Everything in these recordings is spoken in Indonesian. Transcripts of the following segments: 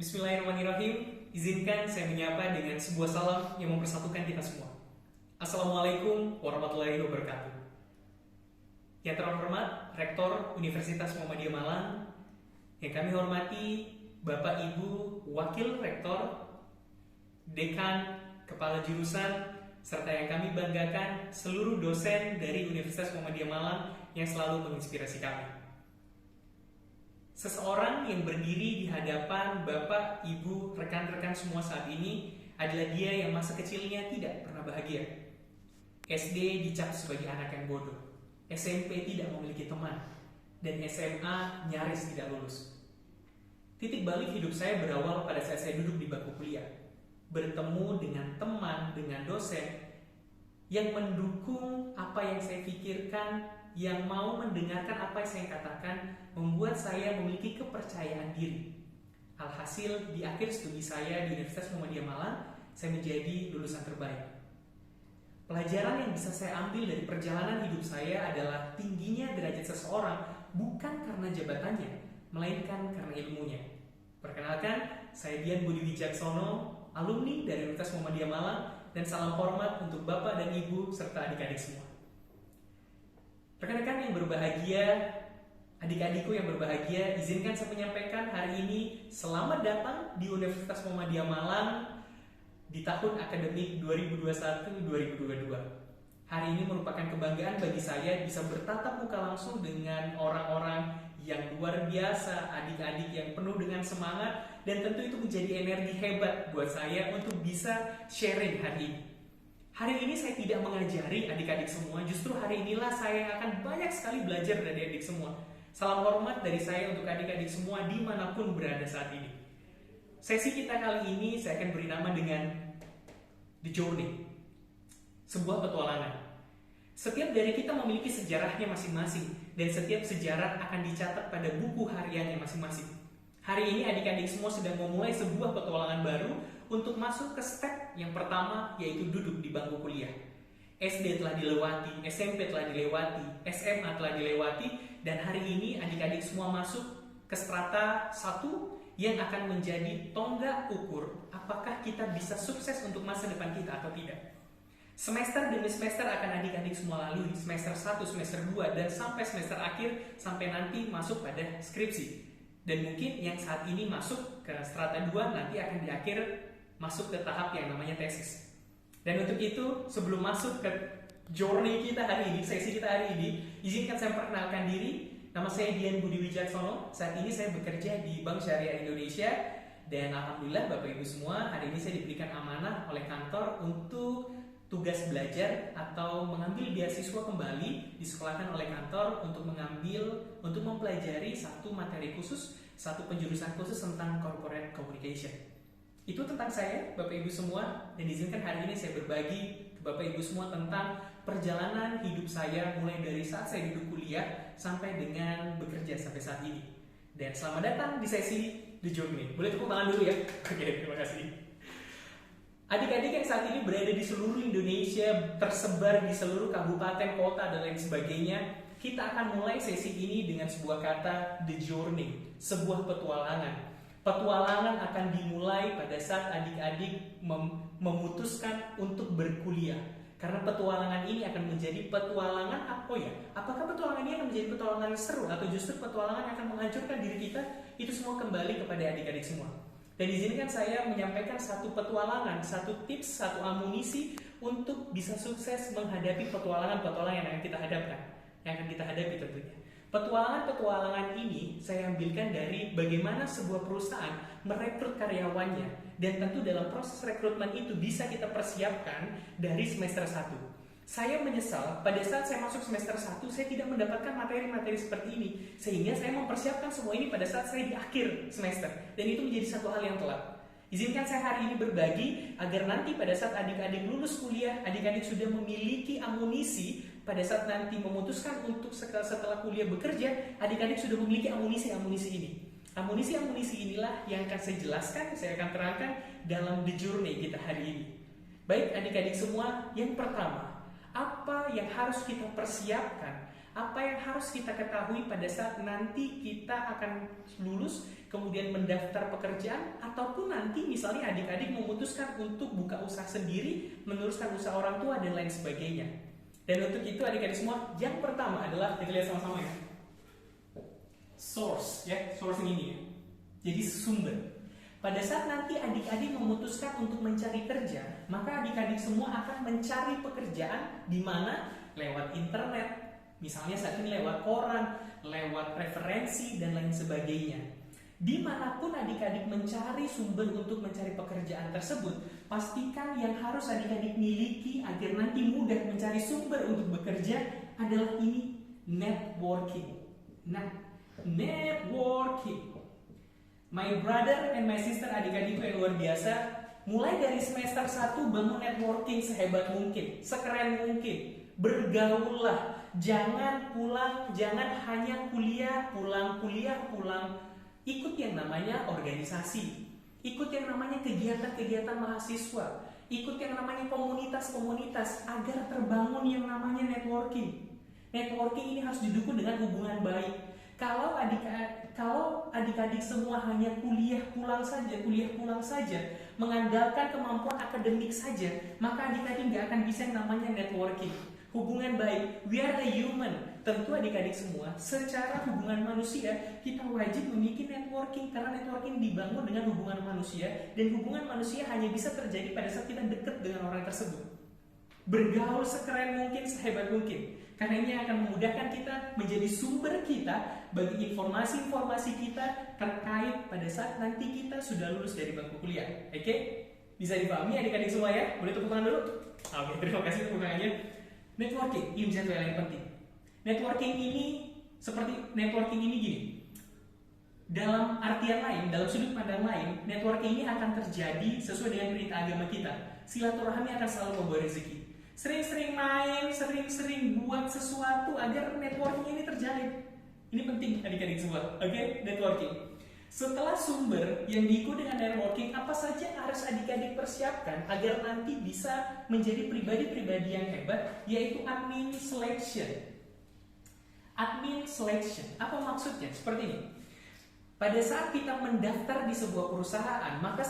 Bismillahirrahmanirrahim. Izinkan saya menyapa dengan sebuah salam yang mempersatukan kita semua. Assalamualaikum warahmatullahi wabarakatuh. Yang terhormat Rektor Universitas Muhammadiyah Malang, yang kami hormati Bapak Ibu Wakil Rektor, Dekan, Kepala Jurusan, serta yang kami banggakan seluruh dosen dari Universitas Muhammadiyah Malang yang selalu menginspirasi kami. Seseorang yang berdiri di hadapan Bapak, Ibu, rekan-rekan semua saat ini adalah dia yang masa kecilnya tidak pernah bahagia. SD dicap sebagai anak yang bodoh, SMP tidak memiliki teman, dan SMA nyaris tidak lulus. Titik balik hidup saya berawal pada saat saya duduk di bangku kuliah, bertemu dengan teman, dengan dosen yang mendukung apa yang saya pikirkan, yang mau mendengarkan apa yang saya katakan, membuat saya memiliki kepercayaan diri. Alhasil, di akhir studi saya di Universitas Muhammadiyah Malang, saya menjadi lulusan terbaik. Pelajaran yang bisa saya ambil dari perjalanan hidup saya adalah tingginya derajat seseorang bukan karena jabatannya, melainkan karena ilmunya. Perkenalkan, saya Dian Budi Wijaksono, alumni dari Universitas Muhammadiyah Malang, dan salam hormat untuk Bapak dan Ibu serta adik-adik semua. Rekan-rekan yang berbahagia, adik-adikku yang berbahagia, izinkan saya menyampaikan hari ini selamat datang di Universitas Muhammadiyah Malang di tahun akademik 2021-2022. Hari ini merupakan kebanggaan bagi saya bisa bertatap muka langsung dengan orang-orang yang luar biasa, adik-adik yang penuh dengan semangat, dan tentu itu menjadi energi hebat buat saya untuk bisa sharing hari ini. Hari ini saya tidak mengajari adik-adik semua, justru hari inilah saya akan banyak sekali belajar dari adik semua. Salam hormat dari saya untuk adik-adik semua dimanapun berada saat ini. Sesi kita kali ini saya akan beri nama dengan The Journey, sebuah petualangan. Setiap dari kita memiliki sejarahnya masing-masing, dan setiap sejarah akan dicatat pada buku hariannya masing-masing. Hari ini adik-adik semua sedang memulai sebuah petualangan baru untuk masuk ke step yang pertama, yaitu duduk di bangku kuliah. SD telah dilewati, SMP telah dilewati, SMA telah dilewati, dan hari ini adik-adik semua masuk ke strata 1 yang akan menjadi tonggak ukur apakah kita bisa sukses untuk masa depan kita atau tidak. Semester demi semester akan adik-adik semua lalui, semester 1, semester 2, dan sampai semester akhir, sampai nanti masuk pada skripsi. Dan mungkin yang saat ini masuk ke strata 2 nanti akan di akhir masuk ke tahap yang namanya tesis. Dan untuk itu, sebelum masuk ke journey kita hari ini, sesi kita hari ini, izinkan saya perkenalkan diri. Nama saya Dian Budi Wijaksono. Saat ini saya bekerja di Bank Syariah Indonesia, dan alhamdulillah Bapak Ibu semua, hari ini saya diberikan amanah oleh kantor untuk tugas belajar atau mengambil beasiswa kembali disekolahkan oleh kantor untuk mempelajari satu materi khusus, satu penjurusan khusus tentang corporate communication. Itu tentang saya, Bapak Ibu semua, dan izinkan hari ini saya berbagi ke Bapak Ibu semua tentang perjalanan hidup saya mulai dari saat saya duduk kuliah sampai dengan bekerja sampai saat ini. Dan selamat datang di sesi The Journey. Boleh tepuk tangan dulu ya? Oke, terima kasih. Adik-adik yang saat ini berada di seluruh Indonesia, tersebar di seluruh kabupaten, kota, dan lain sebagainya, kita akan mulai sesi ini dengan sebuah kata The Journey, sebuah petualangan. Petualangan akan dimulai pada saat adik-adik memutuskan untuk berkuliah. Karena petualangan ini akan menjadi petualangan apa ya? Apakah petualangan ini akan menjadi petualangan seru atau justru petualangan yang akan menghancurkan diri kita? Itu semua kembali kepada adik-adik semua. Dan izinkan saya menyampaikan satu petualangan, satu tips, satu amunisi untuk bisa sukses menghadapi petualangan-petualangan yang akan kita hadapkan, yang akan kita hadapi tentunya. Petualangan-petualangan ini saya ambilkan dari bagaimana sebuah perusahaan merekrut karyawannya, dan tentu dalam proses rekrutmen itu bisa kita persiapkan dari semester 1. Saya menyesal pada saat saya masuk semester 1 saya tidak mendapatkan materi-materi seperti ini, sehingga saya mempersiapkan semua ini pada saat saya di akhir semester, dan itu menjadi satu hal yang telat. Izinkan saya hari ini berbagi agar nanti pada saat adik-adik lulus kuliah, adik-adik sudah memiliki amunisi pada saat nanti memutuskan untuk setelah kuliah bekerja, adik-adik sudah memiliki amunisi-amunisi ini. Amunisi-amunisi inilah yang akan saya jelaskan, saya akan terangkan dalam The Journey kita hari ini. Baik adik-adik semua, yang pertama, apa yang harus kita persiapkan Apa yang harus kita ketahui pada saat nanti kita akan lulus, kemudian mendaftar pekerjaan, ataupun nanti misalnya adik-adik memutuskan untuk buka usaha sendiri, meneruskan usaha orang tua, dan lain sebagainya. Dan untuk itu adik-adik semua, yang pertama adalah, kita lihat sama-sama ya, source, ya, source ini ya. Jadi sumber. Pada saat nanti adik-adik memutuskan untuk mencari kerja, maka adik-adik semua akan mencari pekerjaan di mana? Lewat internet. Misalnya saat ini lewat koran, lewat referensi, dan lain sebagainya. Dimanapun adik-adik mencari sumber untuk mencari pekerjaan tersebut, pastikan yang harus adik-adik miliki agar nanti mudah mencari sumber untuk bekerja adalah ini, networking. Nah, networking. My brother and my sister, adik-adikku yang luar biasa, mulai dari semester 1 bangun networking sehebat mungkin, sekeren mungkin. Bergaullah. Jangan hanya kuliah, pulang. Ikut yang namanya organisasi, ikut yang namanya kegiatan-kegiatan mahasiswa, ikut yang namanya komunitas-komunitas agar terbangun yang namanya networking. Networking ini harus didukung dengan hubungan baik. Kalau adik-adik semua hanya kuliah pulang saja, mengandalkan kemampuan akademik saja, maka adik-adik nggak akan bisa yang namanya networking. Hubungan baik, we are the human. Tentu adik-adik semua, secara hubungan manusia, kita wajib memiliki networking. Karena networking dibangun dengan hubungan manusia, dan hubungan manusia hanya bisa terjadi pada saat kita dekat dengan orang tersebut. Bergaul sekeren mungkin, sehebat mungkin. Karena ini akan memudahkan kita menjadi sumber kita bagi informasi-informasi kita terkait pada saat nanti kita sudah lulus dari bangku kuliah. Oke? Bisa dipahami adik-adik semua ya? Boleh tepuk tangan dulu? Oke, terima kasih tepuk tangannya. Networking, ini satu hal yang penting. Networking ini gini. Dalam artian lain, dalam sudut pandang lain, networking ini akan terjadi sesuai dengan perintah agama kita. Silaturahmi akan selalu membawa rezeki. Sering-sering main, sering-sering buat sesuatu agar networking ini terjalin. Ini penting adik-adik semua. Oke? Networking. Setelah sumber yang diikuti dengan networking, apa saja harus adik-adik persiapkan agar nanti bisa menjadi pribadi-pribadi yang hebat, yaitu admin selection. Admin selection, apa maksudnya? Seperti ini. Pada saat kita mendaftar di sebuah perusahaan, maka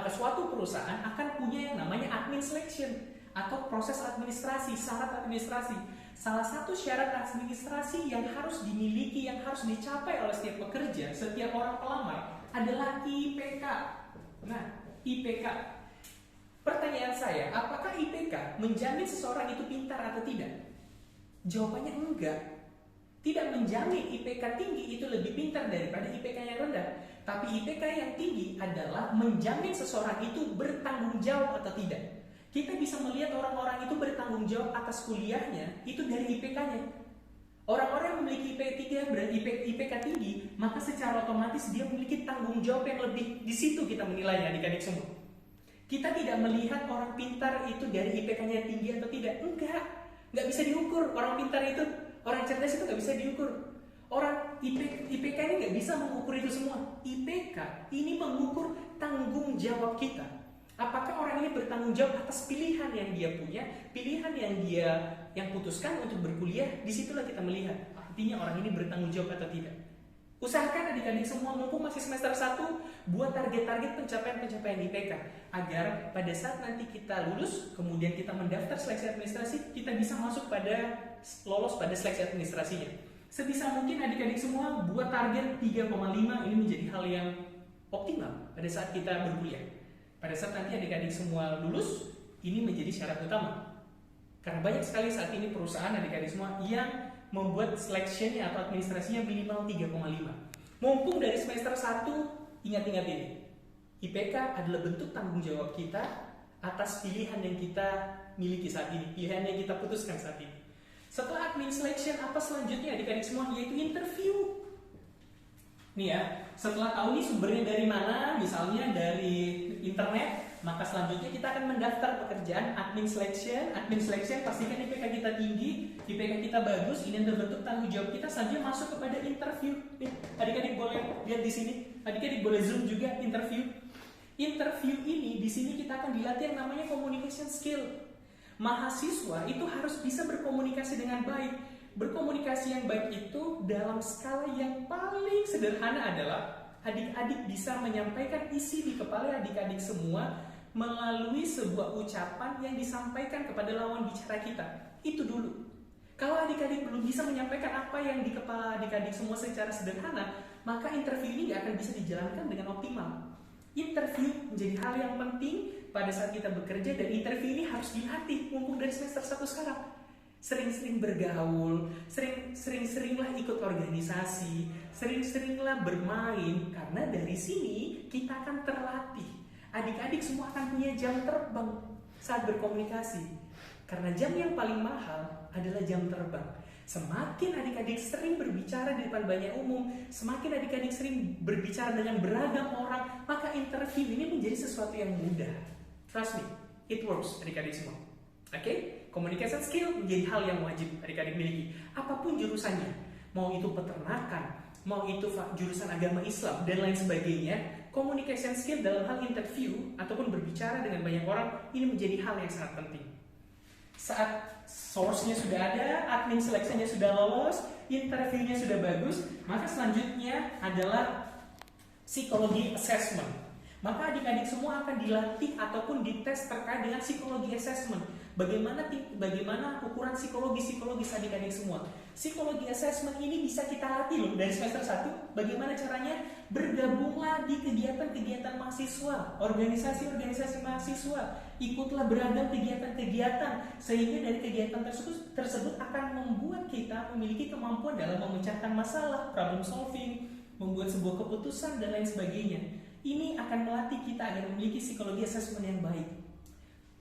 suatu perusahaan akan punya yang namanya admin selection atau proses administrasi, syarat administrasi. Salah satu syarat administrasi yang harus dimiliki, yang harus dicapai oleh setiap pekerja, setiap orang pelamar adalah IPK. Nah, IPK. Pertanyaan saya, apakah IPK menjamin seseorang itu pintar atau tidak? Jawabannya enggak. Tidak menjamin IPK tinggi itu lebih pintar daripada IPK yang rendah. Tapi IPK yang tinggi adalah menjamin seseorang itu bertanggung jawab atau tidak. Kita bisa melihat orang-orang itu bertanggung jawab atas kuliahnya itu dari IPK-nya. Orang-orang yang memiliki IPK tinggi, maka secara otomatis dia memiliki tanggung jawab yang lebih. Di situ kita menilainya adik-adik semua. Kita tidak melihat orang pintar itu dari IPK-nya tinggi atau tidak. Nggak bisa diukur. Orang pintar itu, orang cerdas itu nggak bisa diukur. Orang IPK ini nggak bisa mengukur itu semua. IPK ini mengukur tanggung jawab kita. Apakah orang ini bertanggung jawab atas pilihan yang dia punya, pilihan yang dia putuskan untuk berkuliah? Disitulah kita melihat artinya orang ini bertanggung jawab atau tidak. Usahakan adik-adik semua mumpung masih semester 1, buat target-target pencapaian IPK agar pada saat nanti kita lulus, kemudian kita mendaftar seleksi administrasi, kita bisa masuk lolos pada seleksi administrasinya. Sebisa mungkin adik-adik semua buat target 3,5, ini menjadi hal yang optimal pada saat kita berkuliah. Pada saat nanti adik-adik semua lulus, ini menjadi syarat utama. Karena banyak sekali saat ini perusahaan adik-adik semua yang membuat seleksinya atau administrasinya minimal 3,5. Mumpung dari semester 1, ingat-ingat ini. IPK adalah bentuk tanggung jawab kita atas pilihan yang kita miliki saat ini, pilihan yang kita putuskan saat ini. Setelah admin selection, apa selanjutnya adik-adik semua? Yaitu interview. Nih ya, setelah tahu nih sumbernya dari mana, misalnya dari internet, maka selanjutnya kita akan mendaftar pekerjaan admin selection. Admin selection pastikan IPK kita tinggi, IPK kita bagus, ini terbentuk tanggung jawab kita saja masuk kepada interview. Adik-adik boleh lihat di sini, adik-adik boleh zoom juga interview. Interview ini di sini kita akan dilatih yang namanya communication skill. Mahasiswa itu harus bisa berkomunikasi dengan baik. Berkomunikasi yang baik itu dalam skala yang paling sederhana adalah adik-adik bisa menyampaikan isi di kepala adik-adik semua melalui sebuah ucapan yang disampaikan kepada lawan bicara kita. Itu dulu. Kalau adik-adik belum bisa menyampaikan apa yang di kepala adik-adik semua secara sederhana, maka interview ini gak akan bisa dijalankan dengan optimal. Interview menjadi hal yang penting pada saat kita bekerja, dan interview ini harus dilatih mumpung dari semester 1 sekarang. Sering-sering bergaul, sering-seringlah ikut organisasi, sering-seringlah bermain, karena dari sini kita akan terlatih. Adik-adik semua akan punya jam terbang saat berkomunikasi, karena jam yang paling mahal adalah jam terbang. Semakin adik-adik sering berbicara di depan banyak umum, semakin adik-adik sering berbicara dengan beragam orang, maka interview ini menjadi sesuatu yang mudah. Trust me, it works adik-adik semua. Oke? Communication skill menjadi hal yang wajib adik-adik miliki. Apapun jurusannya, mau itu peternakan, mau itu jurusan agama Islam, dan lain sebagainya, communication skill dalam hal interview ataupun berbicara dengan banyak orang, ini menjadi hal yang sangat penting. Saat source-nya sudah ada, admin seleksinya sudah lolos, interview-nya sudah bagus, maka selanjutnya adalah psikologi assessment. Maka adik-adik semua akan dilatih ataupun dites terkait dengan psikologi assessment. Bagaimana ukuran psikologis adik-adik semua. Psikologi assessment ini bisa kita latih loh dari semester 1. Bagaimana caranya? Bergabunglah di kegiatan-kegiatan mahasiswa, organisasi-organisasi mahasiswa. Ikutlah beragam kegiatan-kegiatan, sehingga dari kegiatan tersebut akan membuat kita memiliki kemampuan dalam memecahkan masalah, problem solving, membuat sebuah keputusan, dan lain sebagainya. Ini akan melatih kita agar memiliki psikologi assessment yang baik.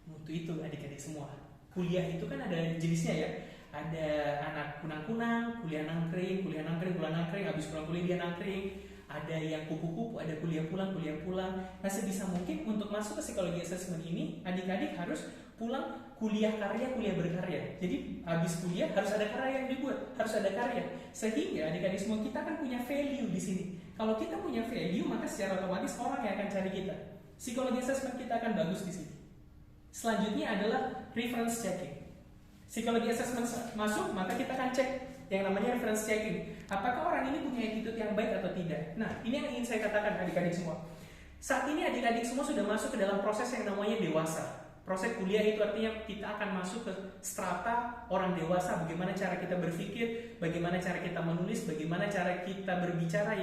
Untuk itu adik-adik semua, kuliah itu kan ada jenisnya ya. Ada anak kunang-kunang, kuliah nangkring, pulang nangkring, habis pulang kuliah dia nangkring. Ada yang kupu-kupu, ada kuliah pulang. Nah, sebisa mungkin untuk masuk ke psikologi assessment ini, adik-adik harus pulang kuliah karya, kuliah berkarya. Jadi habis kuliah harus ada karya yang dibuat, harus ada karya. Sehingga adik-adik semua kita akan punya value di sini. Kalau kita punya value, maka secara otomatis orang yang akan cari kita. Psikologi assessment kita akan bagus di sini. Selanjutnya adalah reference checking. Psikologi assessment masuk, maka kita akan cek yang namanya reference checking. Apakah orang ini punya attitude yang baik atau tidak? Nah, ini yang ingin saya katakan adik-adik semua. Saat ini adik-adik semua sudah masuk ke dalam proses yang namanya dewasa. Proses kuliah itu artinya kita akan masuk ke strata orang dewasa. Bagaimana cara kita berpikir, bagaimana cara kita menulis, bagaimana cara kita berbicara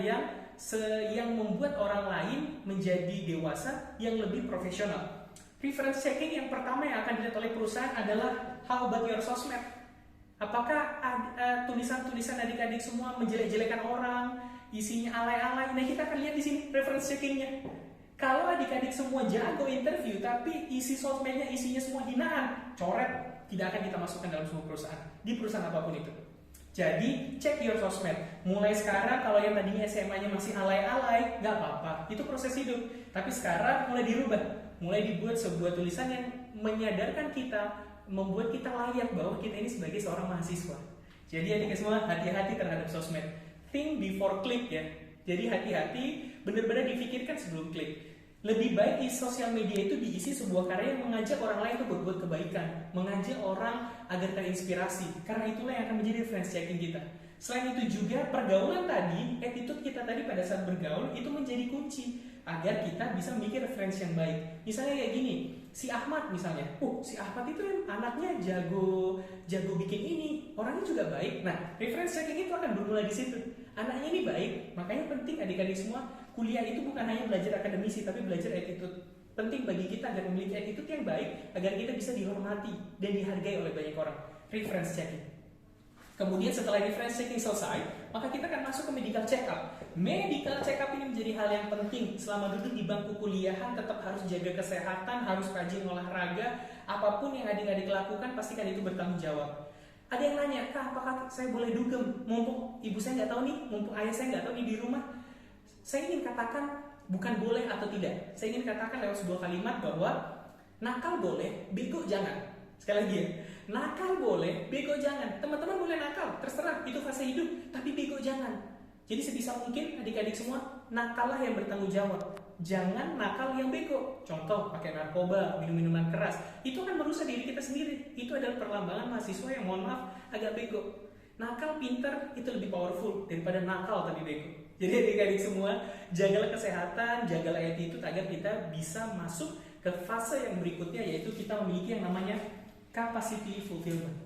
yang membuat orang lain menjadi dewasa yang lebih profesional. Reference checking yang pertama yang akan dilihat oleh perusahaan adalah how about your sosmed? Apakah tulisan-tulisan adik-adik semua menjelek-jelekan orang, isinya alay-alay? Nah, kita akan lihat di sini reference checkingnya. Kalau adik-adik semua jago interview, tapi isi sosmednya isinya semua hinaan, coret, tidak akan kita masukkan dalam semua perusahaan, di perusahaan apapun itu. Jadi, check your sosmed. Mulai sekarang, kalau yang tadinya SMA-nya masih alay-alay, nggak apa-apa. Itu proses hidup. Tapi sekarang mulai dirubah. Mulai dibuat sebuah tulisan yang menyadarkan kita, membuat kita layak bahwa kita ini sebagai seorang mahasiswa. Jadi adik semua, hati-hati terhadap sosmed. Think before click ya. Jadi hati-hati, benar-benar difikirkan sebelum klik. Lebih baik di sosial media itu diisi sebuah karya yang mengajak orang lain untuk berbuat kebaikan, mengajak orang agar terinspirasi. Karena itulah yang akan menjadi reference checking kita. Selain itu juga pergaulan tadi, attitude kita tadi pada saat bergaul itu menjadi kunci agar kita bisa memiliki referensi yang baik. Misalnya kayak gini, si Ahmad misalnya, si Ahmad itu anaknya jago bikin ini, orangnya juga baik. Nah, reference checking itu akan bermula di situ. Anaknya ini baik, makanya penting adik-adik semua, kuliah itu bukan hanya belajar akademisi, tapi belajar attitude. Penting bagi kita agar memiliki attitude yang baik, agar kita bisa dihormati dan dihargai oleh banyak orang. Reference checking. Kemudian setelah reference checking selesai, maka kita akan masuk ke medical check up. Medical check up ini menjadi hal yang penting. Selama duduk di bangku kuliahan, tetap harus jaga kesehatan, harus rajin olahraga. Apapun yang adik-adik lakukan, pastikan itu bertanggung jawab. Ada yang nanya, Kak, apakah saya boleh dugem? Mumpung ibu saya nggak tahu nih, mumpung ayah saya nggak tahu nih di rumah. Saya ingin katakan bukan boleh atau tidak. Saya ingin katakan lewat sebuah kalimat bahwa nakal boleh, bego jangan. Sekali lagi ya, nakal boleh, bego jangan. Teman-teman boleh nakal, terserah, itu fase hidup, tapi bego jangan. Jadi sebisa mungkin adik-adik semua, nakallah yang bertanggung jawab. Jangan nakal yang bego. Contoh, pakai narkoba, minum-minuman keras. Itu akan merusak diri kita sendiri. Itu adalah perlambangan mahasiswa yang mohon maaf agak bego. Nakal, pinter itu lebih powerful daripada nakal tapi bego. Jadi adik-adik semua, jagalah kesehatan, jagalah attitude agar kita bisa masuk ke fase yang berikutnya, yaitu kita memiliki yang namanya capacity fulfillment.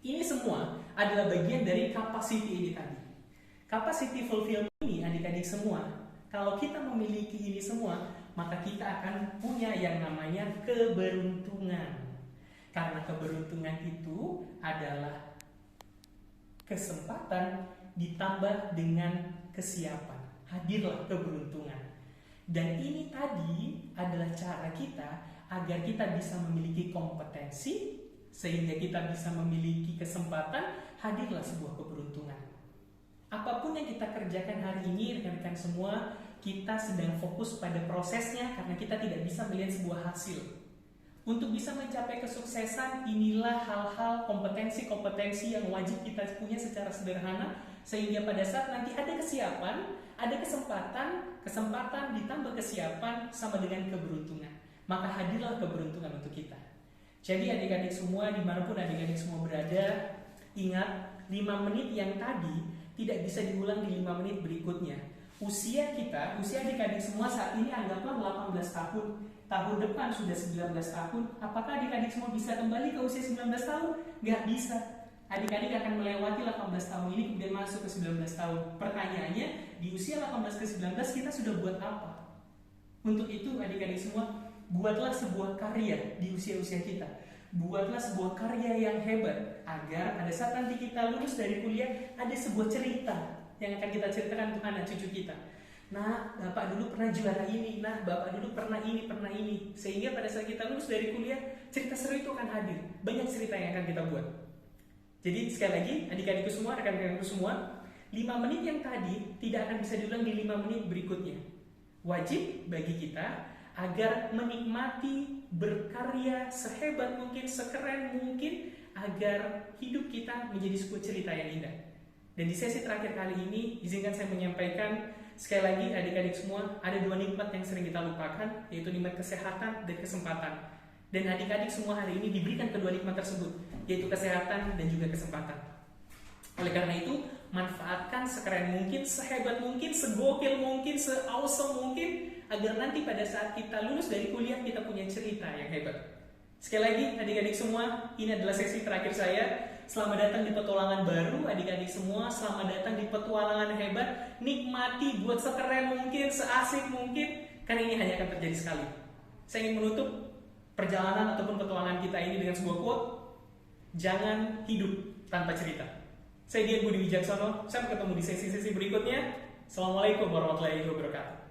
Ini semua adalah bagian dari capacity ini tadi. Capacity fulfillment ini adik-adik semua, kalau kita memiliki ini semua, maka kita akan punya yang namanya keberuntungan. Karena keberuntungan itu adalah kesempatan ditambah dengan kesiapan. Hadirlah keberuntungan. Dan ini tadi adalah cara kita agar kita bisa memiliki kompetensi, sehingga kita bisa memiliki kesempatan, hadirlah sebuah keberuntungan. Apapun yang kita kerjakan hari ini, rekan-rekan semua, kita sedang fokus pada prosesnya karena kita tidak bisa melihat sebuah hasil. Untuk bisa mencapai kesuksesan, inilah hal-hal kompetensi-kompetensi yang wajib kita punya secara sederhana, sehingga pada saat nanti ada kesiapan, ada kesempatan ditambah kesiapan sama dengan keberuntungan. Maka hadirlah keberuntungan untuk kita. Jadi adik-adik semua, dimanapun adik-adik semua berada, ingat 5 menit yang tadi tidak bisa diulang di 5 menit berikutnya. Usia kita, usia adik-adik semua saat ini anggaplah 18 tahun. Tahun depan sudah 19 tahun. Apakah adik-adik semua bisa kembali ke usia 19 tahun? Nggak bisa. Adik-adik akan melewati 18 tahun ini kemudian masuk ke 19 tahun. Pertanyaannya, di usia 18 ke 19 kita sudah buat apa? Untuk itu adik-adik semua, buatlah sebuah karya di usia-usia kita. Buatlah sebuah karya yang hebat agar pada saat nanti kita lulus dari kuliah ada sebuah cerita yang akan kita ceritakan untuk anak cucu kita. Nah, bapak dulu pernah juara ini. Nah, bapak dulu pernah ini. Sehingga pada saat kita lulus dari kuliah, cerita seru itu akan hadir. Banyak cerita yang akan kita buat. Jadi sekali lagi, adik-adikku semua, rekan-rekanku semua, 5 menit yang tadi tidak akan bisa diulang di 5 menit berikutnya. Wajib bagi kita agar menikmati, berkarya sehebat mungkin, sekeren mungkin, agar hidup kita menjadi sebuah cerita yang indah. Dan di sesi terakhir kali ini, izinkan saya menyampaikan sekali lagi adik-adik semua, ada 2 nikmat yang sering kita lupakan, yaitu nikmat kesehatan dan kesempatan. Dan adik-adik semua hari ini diberikan kedua nikmat tersebut, yaitu kesehatan dan juga kesempatan. Oleh karena itu, manfaatkan sekeren mungkin, sehebat mungkin, segokil mungkin, se-awesome mungkin, agar nanti pada saat kita lulus dari kuliah kita punya cerita yang hebat. Sekali lagi adik-adik semua, ini adalah sesi terakhir saya. Selamat datang di petualangan baru adik-adik semua. Selamat datang di petualangan hebat. Nikmati, buat sekeren mungkin, seasik mungkin, karena ini hanya akan terjadi sekali. Saya ingin menutup perjalanan ataupun petualangan kita ini dengan sebuah quote, jangan hidup tanpa cerita. Saya Dian Budi Wijaksono. Sampai ketemu di sesi-sesi berikutnya. Assalamualaikum warahmatullahi wabarakatuh.